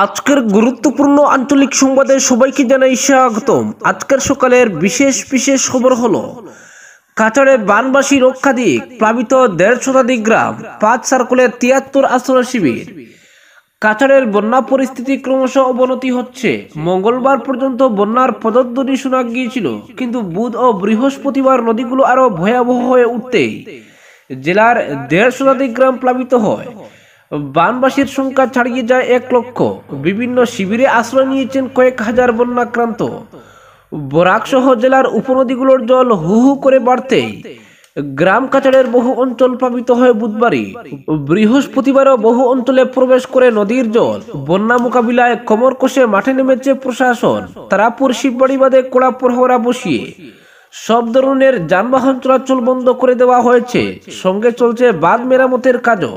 আজকের গুরুত্বপূর্ণ আঞ্চলিক সংবাদে সবাইকে জানাই স্বাগতম। আজকের সকালের বিশেষ খবর হলো কাছাড়ে বানবাসী রক্ষাধিক, প্লাবিত ১৫০ শতাধিক গ্রাম, ৫ সার্কুলের ৭৩ আশ্রয় শিবির। কাছাড়ের বন্যা পরিস্থিতি ক্রমশ অবনতি হচ্ছে। মঙ্গলবার পর্যন্ত বন্যার পদধ্বনি শোনা গিয়েছিল, কিন্তু বুধ ও বৃহস্পতিবার নদীগুলো আরো ভয়াবহ হয়ে উঠতেই জেলার ১৫০ শতাধিক গ্রাম প্লাবিত হয়। বানবাসীর সংখ্যা ছাড়িয়ে যায় ১ লক্ষ। বিভিন্ন শিবিরে আশ্রয় নিয়েছেন কয়েক হাজার বন্যাক্রান্ত। বরাক সহ জেলার উপনদীগুলোর জল হু হু করে বাড়তেই গ্রাম কাছাড়ের বহু অঞ্চল প্লাবিত হয়ে বুধবারই বৃহস্পতিবারও বহু অঞ্চলে প্রবেশ করে নদীর জল। বন্যা মোকাবিলায় কোমর কষে মাঠে নেমেছে প্রশাসন। তারাপুর শিববাড়ি বাঁধে কড়া প্রহরা বসিয়ে সব ধরনের যানবাহন চলাচল বন্ধ করে দেওয়া হয়েছে। সঙ্গে চলছে বাঁধ মেরামতের কাজও।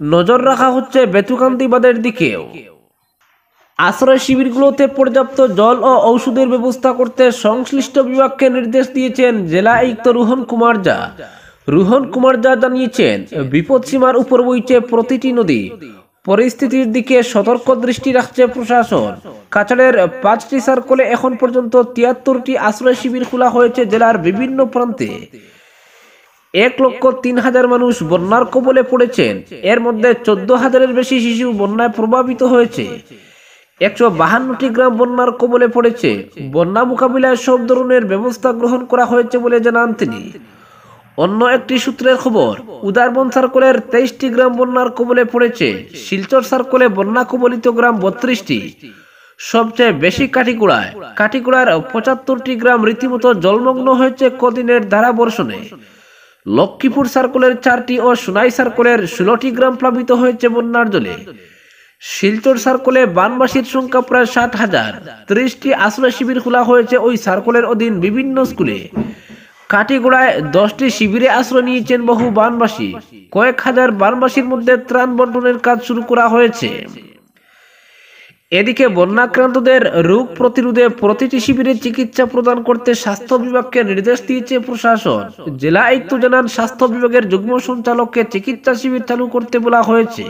নজর রাখা হচ্ছে বেতুকান্দি বাঁধের দিকেও। আশ্রয় শিবিরগুলোতে পর্যাপ্ত জল ও ঔষধের ব্যবস্থা করতে সংশ্লিষ্ট বিভাগকে নির্দেশ দিয়েছেন জেলা আয়ুক্ত রোহন কুমার ঝা। রোহন কুমার ঝা জানিয়েছেন, বিপদসীমার উপর বইছে প্রতিটি নদী। পরিস্থিতির দিকে সতর্ক দৃষ্টি রাখছে প্রশাসন। কাছাড়ের ৫টি সার্কেলে এখন পর্যন্ত ৭৩টি আশ্রয় শিবির খোলা হয়েছে জেলার বিভিন্ন প্রান্তে। ১,০৩,০০০ মানুষ বন্যার কবলে পড়েছেন। এর মধ্যে ১৪,০০০-এর বেশি শিশু বন্যায় প্রভাবিত হয়েছে। ১৫২টি গ্রাম বন্যার কবলে পড়েছে। বন্যা মোকাবিলায় সব ধরনের ব্যবস্থা গ্রহণ করা হয়েছে বলে জানান তিনি। অন্য একটি সূত্রের খবর, উদারবন সার্কেলের ২৩টি গ্রাম বন্যার কবলে পড়েছে। শিলচর সার্কেলে বন্যা কবলিত গ্রাম ৩২টি। সবচেয়ে বেশি কাঠিগোড়ার ৭৫টি গ্রাম রীতিমতো জলমগ্ন হয়েছে কদিনের ধারাবর্ষণে। লক্ষ্মীপুর সার্কেলের ৪টি ও সোনাই সার্কেলের ১৬টি গ্রাম প্লাবিত হয়েছে বন্যার জলে। শিলচর সার্কেলে বানবাসীর সংখ্যা প্রায় ৬০,০০০। ৩০টি আশ্রয় শিবির খোলা হয়েছে ওই সার্কেলের অধীন বিভিন্ন স্কুলে। কাঠিগোড়ায় ১০টি শিবিরে আশ্রয় নিয়েছেন বহু বানবাসী। কয়েক হাজার বানবাসীর মধ্যে ত্রাণ বন্টনের কাজ শুরু করা হয়েছে। এদিকে বন্যাক্রান্তদের রোগ প্রতিরোধে প্রতিটি শিবিরে চিকিৎসা প্রদান করতে স্বাস্থ্য বিভাগকে নির্দেশ দিয়েছে প্রশাসন। জেলা আয়ুক্ত জানান, স্বাস্থ্য বিভাগের যুগ্ম সঞ্চালককে চিকিৎসা শিবির চালু করতে বলা হয়েছে।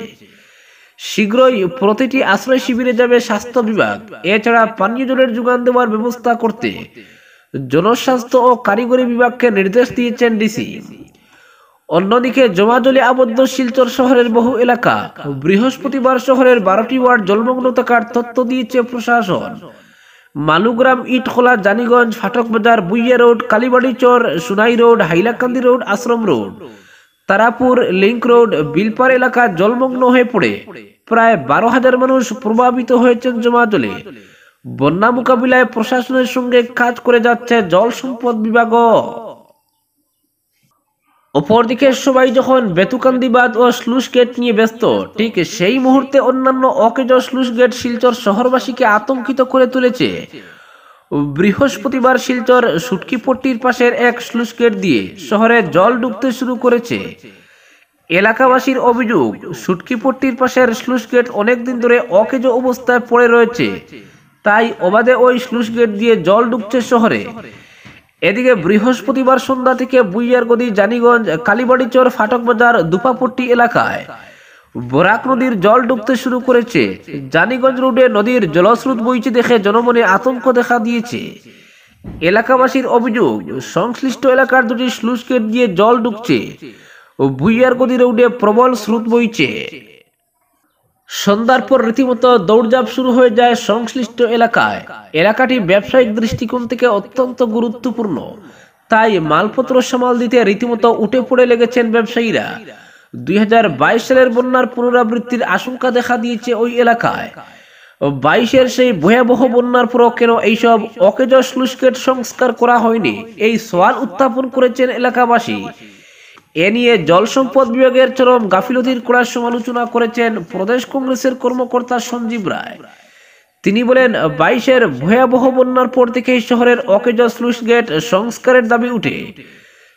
শীঘ্রই প্রতিটি আশ্রয় শিবিরে যাবে স্বাস্থ্য বিভাগ। এছাড়া পানীয় জলের যোগান দেওয়ার ব্যবস্থা করতে জনস্বাস্থ্য ও কারিগরি বিভাগকে নির্দেশ দিয়েছেন ডিসি। অন্যদিকে জমাজলে আবদ্ধ শিলচর শহরের বহু এলাকা। বৃহস্পতিবার শহরের ১২টি ওয়ার্ড জলমগ্ন থাকার তথ্য দিয়েছে প্রশাসন। Malugram, Itkhola, Janiganj, Phatakbazar, Buiya road, Kalibarichar, Sonai road, Hailakandi road, Ashram road, Tarapur, link road, Bilpar এলাকা জলমগ্ন হয়ে পড়ে প্রায় ১২,০০০ মানুষ প্রভাবিত হয়েছেন জমাজলে। বন্যা মোকাবিলায় প্রশাসনের সঙ্গে কাজ করে যাচ্ছে জল সম্পদ বিভাগও। অপরদিকে সবাই যখন বেতুকান্দি বাঁধ ও স্লুইস গেট নিয়ে ব্যস্ত, ঠিক সেই মুহূর্তে অন্যান্য অকেজ স্লুইস গেট শিলচর শহরবাসীকে আতঙ্কিত করে তুলেছে। বৃহস্পতিবার শিলচর সুটকিপট্টির পাশের এক স্লুইস গেট দিয়ে শহরে জল ঢুকতে শুরু করেছে। এলাকাবাসীর অভিযোগ, সুটকিপট্টির পাশের স্লুইস গেট অনেকদিন ধরে অকেজ অবস্থায় পড়ে রয়েছে, তাই অবাধে ওই স্লুইস গেট দিয়ে জল ঢুকছে শহরে। এদিকে বৃহস্পতিবার সন্ধ্যা থেকে বুইয়ারগদি, জানিগঞ্জ, কালীবাড়িচর, ফাটকবাজার, দুপাপট্টি এলাকায় বরাক নদীর জল ঢুকতে শুরু করেছে। জানিগঞ্জ রোডে নদীর জলস্রোত বইছে দেখে জনমনে আতঙ্ক দেখা দিয়েছে। এলাকাবাসীর অভিযোগ, সংশ্লিষ্ট এলাকার দুটি স্লুইস গেট দিয়ে জল ঢুকছে ও বুইয়ারগদি রোডে প্রবল স্রোত বইছে। সন্ধ্যার পর রীতিমতো দৌড়ঝাঁপ শুরু হয়ে যায় সংশ্লিষ্ট এলাকায়। এলাকাটি ব্যবসায়িক দৃষ্টিকোণ থেকে অত্যন্ত গুরুত্বপূর্ণ, তাই মালপত্র সামাল দিতে রীতিমতো উঠে পড়ে লেগেছেন ব্যবসায়ীরা। ২০২২ সালের বন্যার পুনরাবৃত্তির আশঙ্কা দেখা দিয়েছে ওই এলাকায়। ২২-এর সেই ভয়াবহ বন্যার পরও কেন এইসব অকেজ স্লুইস গেট সংস্কার করা হয়নি, এই সওয়াল উত্থাপন করেছেন এলাকাবাসী। এ নিয়ে জল সম্পদ বিভাগের চরম গাফিলতির কড়া সমালোচনা করেছেন প্রদেশ কংগ্রেসের কর্মকর্তা সঞ্জীব রায়। তিনি বলেন, ২২-এর ভয়াবহ বন্যার পর থেকেই শহরের অকেজ স্লুইস গেট সংস্কারের দাবি উঠে।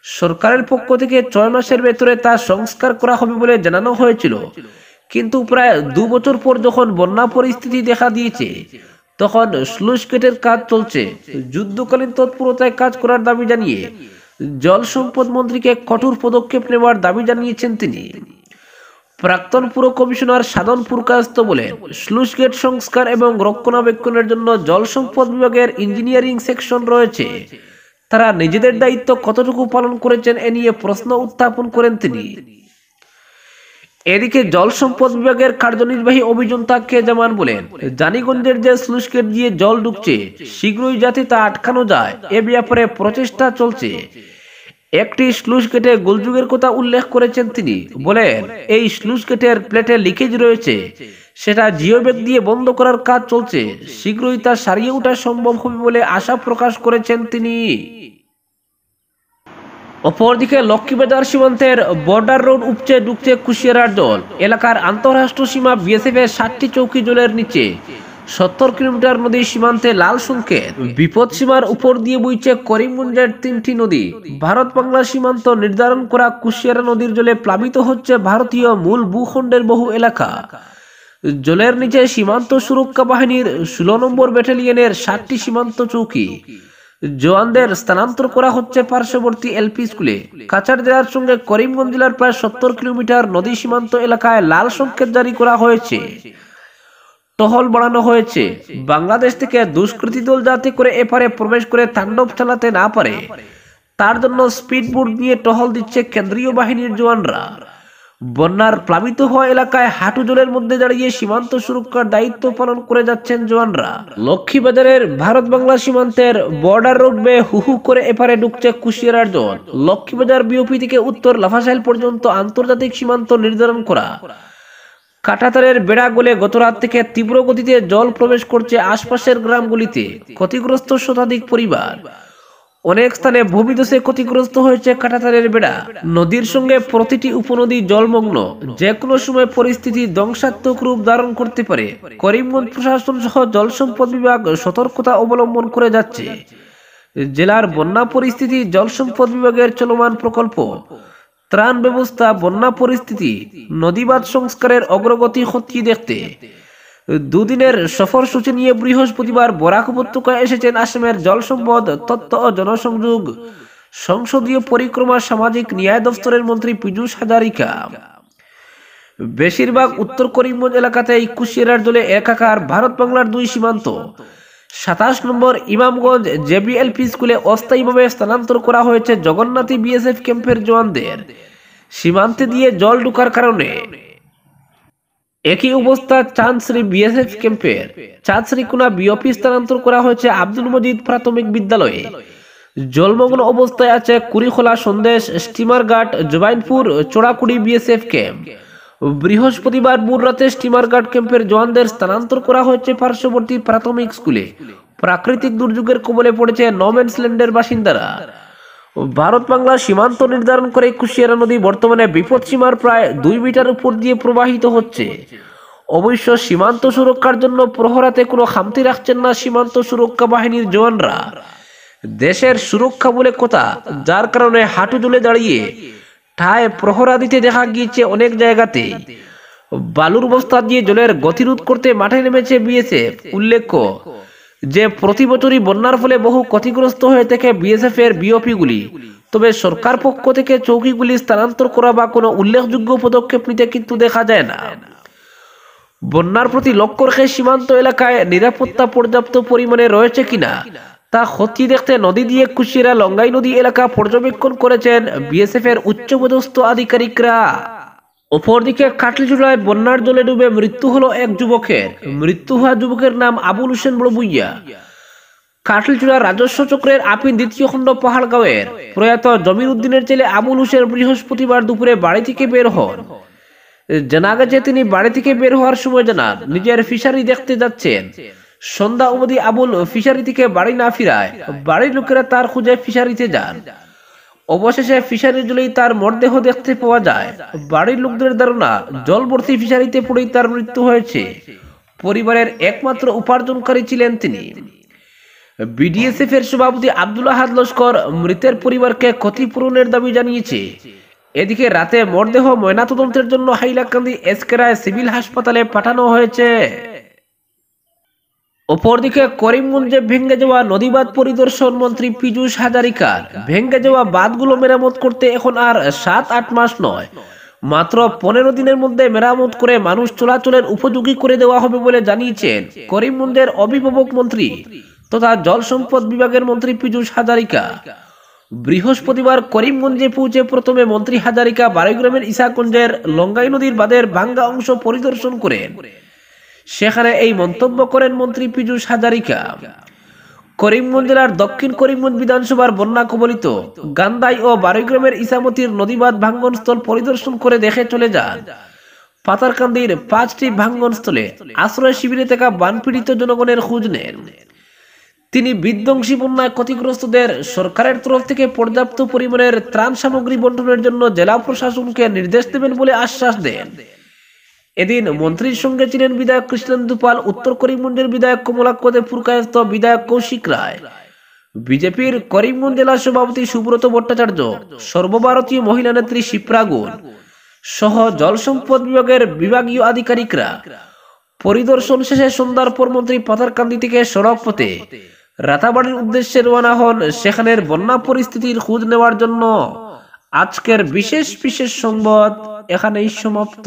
সরকারের পক্ষ থেকে ৬ মাসের ভেতরে তা সংস্কার করা হবে বলে জানানো হয়েছিল, কিন্তু প্রায় ২ বছর পর যখন বন্যা পরিস্থিতি দেখা দিয়েছে, তখন স্লুইস গেটের কাজ চলছে। যুদ্ধকালীন তৎপরতায় কাজ করার দাবি জানিয়ে জল সম্পদ মন্ত্রীকে কঠোর পদক্ষেপ নেওয়ার দাবি জানিয়েছেন তিনি। প্রাক্তন পুর কমিশনার সাধন পুরকায়স্থ বলেন, স্লুইস গেট সংস্কার এবং রক্ষণাবেক্ষণের জন্য জল সম্পদ বিভাগের ইঞ্জিনিয়ারিং সেকশন রয়েছে। তারা নিজেদের দায়িত্ব কতটুকু পালন করেছেন এ নিয়ে প্রশ্ন উত্থাপন করেন তিনি। এদিকে জল সম্পদ বিভাগের কার্যনির্বাহী অভিযন্তা কে জামান বলেন, জানিগঞ্জের যে স্লুইস গেট দিয়ে জল ঢুকছে শীঘ্রই যাতে তা আটকানো যায় এ ব্যাপারে প্রচেষ্টা চলছে। একটি স্লুইস গেটে গোলযোগের কথা উল্লেখ করেছেন তিনি, বলেন এই স্লুইস গেটের প্লেটে লিকেজ রয়েছে, সেটা জিওব্যাগ দিয়ে বন্ধ করার কাজ চলছে, শীঘ্রই তা সারিয়ে ওঠা সম্ভব হবে বলে আশা প্রকাশ করেছেন তিনি। অপরদিকে লক্ষ্মীবাজার সীমান্তের বর্ডার রোড উপচে ঢুকছে কুশিয়ারার জল। এলাকার আন্তঃরাষ্ট্র সীমা বিএসএফ এর 60টি চৌকি জলের নিচে। 70 কিলোমিটার নদী সীমান্তে লাল সংকেত। বিপদ সীমার উপর দিয়ে বইছে করিমগঞ্জের 3টি নদী। ভারত বাংলা সীমান্ত নির্ধারণ করা কুশিয়ারা নদীর জলে প্লাবিত হচ্ছে ভারতীয় মূল ভূখণ্ডের বহু এলাকা। জলের নিচে সীমান্ত সুরক্ষা বাহিনীর 16 নম্বর ব্যাটালিয়নের 60টি সীমান্ত চৌকি। জওয়ানদের স্থানান্তর করা হচ্ছে পার্শ্ববর্তী এলপি স্কুলে। কাছাড় জেলার সঙ্গে করিমগঞ্জ জেলার প্রায় 70 কিলোমিটার নদী সীমান্ত এলাকায় লাল সংকেত জারি করা হয়েছে। টহল বাড়ানো হয়েছে। বাংলাদেশ থেকে দুষ্কৃতী দল যাতে করে এপারে প্রবেশ করে তাণ্ডব চালাতে না পারে তার জন্য স্পিড বোট নিয়ে টহল দিচ্ছে কেন্দ্রীয় বাহিনীর জওয়ানরা। বন্যার প্লাবিত হওয়া এলাকায় হাঁটু জলের মধ্যে দাঁড়িয়ে সীমান্ত সুরক্ষার দায়িত্ব পালন করে যাচ্ছেন জওয়ানরা। লক্ষ্মীবাজারের ভারত বাংলা সীমান্তের বর্ডার রোড বেয়ে হুহু করে এপারে ঢুকছে কুশিয়ারার জল। লক্ষ্মীবাজার বিওপি থেকে উত্তর লাফাশাইল পর্যন্ত আন্তর্জাতিক সীমান্ত নির্ধারণ করা কাঁটাতারের বেড়া গলে গতরাত থেকে তীব্র গতিতে জল প্রবেশ করছে আশপাশের গ্রামগুলিতে। ক্ষতিগ্রস্ত শতাধিক পরিবার। অনেক স্থানে ভূমিধসে ক্ষতিগ্রস্ত হয়েছে কাঁটাতারের বেড়া। নদীর সঙ্গে প্রতিটি উপনদী জলমগ্ন। যে কোনো সময় পরিস্থিতি ধ্বংসাত্মক রূপ ধারণ করতে পারে। করিমগঞ্জ প্রশাসন সহ জল সম্পদ বিভাগ সতর্কতা অবলম্বন করে যাচ্ছে। জেলার বন্যা পরিস্থিতি, জল সম্পদ বিভাগের চলমান প্রকল্প, ত্রাণ ব্যবস্থা, বন্যা পরিস্থিতি, নদীবাঁধ সংস্কারের অগ্রগতি খতিয়ে দেখতে দুদিনের সফর সূচি নিয়ে বৃহস্পতিবার বরাক উপত্যকায় এসেছেন আসামের জল সম্পদ, তথ্য ও জনসংযোগ, সংসদীয় পরিক্রমা সামাজিক ন্যায় দপ্তরের মন্ত্রী পীযূষ হাজারিকা। বেশিরভাগ উত্তর করিমগঞ্জ এলাকাতেই কুশিয়ারার জলে একাকার ভারত বাংলার 2 সীমান্ত। 27 নম্বর ইমামগঞ্জ জেবিএলপি স্কুলে অস্থায়ীভাবে স্থানান্তর করা হয়েছে জগন্নাথী বিএসএফ ক্যাম্পের জওয়ানদের। সীমান্তে দিয়ে জল ঢোকার কারণে একই অবস্থা চাঁদশ্রী বিএসএফ ক্যাম্পের। চাঁদশ্রীকুনা বিওপি স্থানান্তর করা হয়েছে আব্দুল মজিদ প্রাথমিক বিদ্যালয়ে। জলমগ্ন অবস্থায় আছে কুড়িখোলা, সন্দেশ, স্টিমার ঘাট, জবাইনপুর, চোড়াকুড়ি বিএসএফ ক্যাম্প। বৃহস্পতিবার ভোর রাতে স্টিমার ঘাট ক্যাম্পের জওয়ানদের স্থানান্তর করা হয়েছে পার্শ্ববর্তী প্রাথমিক স্কুলে। প্রাকৃতিক দুর্যোগের কবলে পড়েছে নমেন্সল্যান্ডের বাসিন্দারা। ভারত বাংলা সীমান্ত নির্ধারণ করে কুশিয়ারা নদী বর্তমানে বিপদ সীমার প্রায় 2 মিটার উপর দিয়ে প্রবাহিত হচ্ছে। অবশ্য সীমান্ত সুরক্ষার জন্য প্রহরাতে কোনো খামতি রাখছেন না সীমান্ত সুরক্ষা বাহিনীর জওয়ানরা। দেশের সুরক্ষা বলে কথা, যার কারণে হাঁটু জলে দাঁড়িয়ে ঠায় প্রহরা দিতে দেখা গিয়েছে অনেক জায়গাতে। বালুর বস্তা দিয়ে জলের গতিরোধ করতে মাঠে নেমেছে বিএসএফ। উল্লেখ্য যে প্রতি বছরই বন্যার ফলে বহু ক্ষতিগ্রস্ত হয়ে থাকে বিএসএফ এর বিওপি গুলি। তবে সরকার পক্ষ থেকে চৌকিগুলি স্থানান্তর করা বা কোনো উল্লেখযোগ্য পদক্ষেপ নিতে কিন্তু দেখা যায় না। বন্যার প্রতি লক্ষ্য রেখে সীমান্ত এলাকায় নিরাপত্তা পর্যাপ্ত পরিমাণে রয়েছে কিনা তা খতিয়ে দেখতে নদী দিয়ে কুশিয়ারা লঙ্গাই নদী এলাকা পর্যবেক্ষণ করেছেন বিএসএফ এর উচ্চপদস্থ আধিকারিকরা। অপরদিকে কাটলিচুড়ায় বন্যার জলে ডুবে মৃত্যু হলো এক যুবকের। মৃত্যু হওয়া যুবকের নাম আবুল হোসেন বড়বুইয়া। কাটলিচুড়া রাজস্ব চক্রের আপিন 2য় খণ্ড পাহাড়গাঁওয়ের প্রয়াত জমির উদ্দিনের ছেলে আবুল হোসেন বৃহস্পতিবার দুপুরে বাড়ি থেকে বের হন। জানা গেছে তিনি বাড়ি থেকে বের হওয়ার সময় জানান নিজের ফিশারি দেখতে যাচ্ছেন। সন্ধ্যা অবধি আবুল ফিশারি থেকে বাড়ি না ফিরায় বাড়ির লোকেরা তার খুঁজে ফিশারিতে যান। অবশেষে ফিশারির জলেই তার মরদেহ দেখতে পাওয়া যায়। বাড়ির লোকদের ধারণা জল ভর্তি ফিশারিতে পড়েই তার মৃত্যু হয়েছে। পরিবারের একমাত্র উপার্জনকারী ছিলেন তিনি। বিডিএসএফ এর সভাপতি আব্দুল আহাদ লস্কর মৃতের পরিবারকে ক্ষতিপূরণের দাবি জানিয়েছে। এদিকে রাতে মরদেহ ময়নাতদন্তের জন্য হাইলাকান্দি এসকেরায় সিভিল হাসপাতালে পাঠানো হয়েছে। অপরদিকে করিমগঞ্জে ভেঙে যাওয়া নদীবাঁধ পরিদর্শন মন্ত্রী পীযূষ হাজারিকার। ভেঙে যাওয়া বাঁধগুলো মেরামত করতে এখন আর 7-8 মাস নয়, মাত্র 15 দিনের মধ্যে মেরামত করে মানুষ চলাচলের উপযোগী করে দেওয়া হবে বলে জানিয়েছেন করিমগঞ্জের অভিভাবক মন্ত্রী তথা জল সম্পদ বিভাগের মন্ত্রী পীযূষ হাজারিকা। বৃহস্পতিবার করিমগঞ্জে পৌঁছে প্রথমে মন্ত্রী হাজারিকা বারৈগ্রামের ইসাকুঞ্জের লঙ্গাই নদীর বাঁধের ভাঙ্গা অংশ পরিদর্শন করেন। সেখানে এই মন্তব্য করেন মন্ত্রী পীযূষ হাজারিকা। করিমগঞ্জ জেলার দক্ষিণ করিমগঞ্জ বিধানসভার বন্যা কবলিত গান্দাই ও বারৈগ্রামের ইসামতির নদীবাঁধ ভাঙ্গনস্থল পরিদর্শন করে দেখে চলে যান পাতারকান্দির 5টি ভাঙ্গনস্থলে আশ্রয় শিবিরে থাকা বানপীড়িত জনগণের খোঁজ নেন। তিনি বিধ্বংসী বন্যায় ক্ষতিগ্রস্তদের সরকারের তরফ থেকে পর্যাপ্ত পরিমাণের ত্রাণ সামগ্রী বন্টনের জন্য জেলা প্রশাসনকে নির্দেশ দেবেন বলে আশ্বাস দেন। এদিন মন্ত্রীর সঙ্গে ছিলেন বিধায়ক কৃষ্ণেন্দু পাল, উত্তর করিমগঞ্জের বিধায়ক কমলাক্ষ দে, পুরকায়স্থ বিধায়ক কৌশিক রায়, বিজেপির করিমগঞ্জ জেলা সভাপতি সুব্রত ভট্টাচার্য, সর্বভারতীয় মহিলা নেত্রী শিপ্রা গুণ সহ জল সম্পদ বিভাগের বিভাগীয় আধিকারিকরা। পরিদর্শন শেষে সন্ধ্যার পর মন্ত্রী পাতারকান্দি থেকে সড়ক পথে রাতাবাড়ির উদ্দেশ্যে রওনা হন সেখানের বন্যা পরিস্থিতির খোঁজ নেওয়ার জন্য। আজকের বিশেষ সংবাদ এখানেই সমাপ্ত।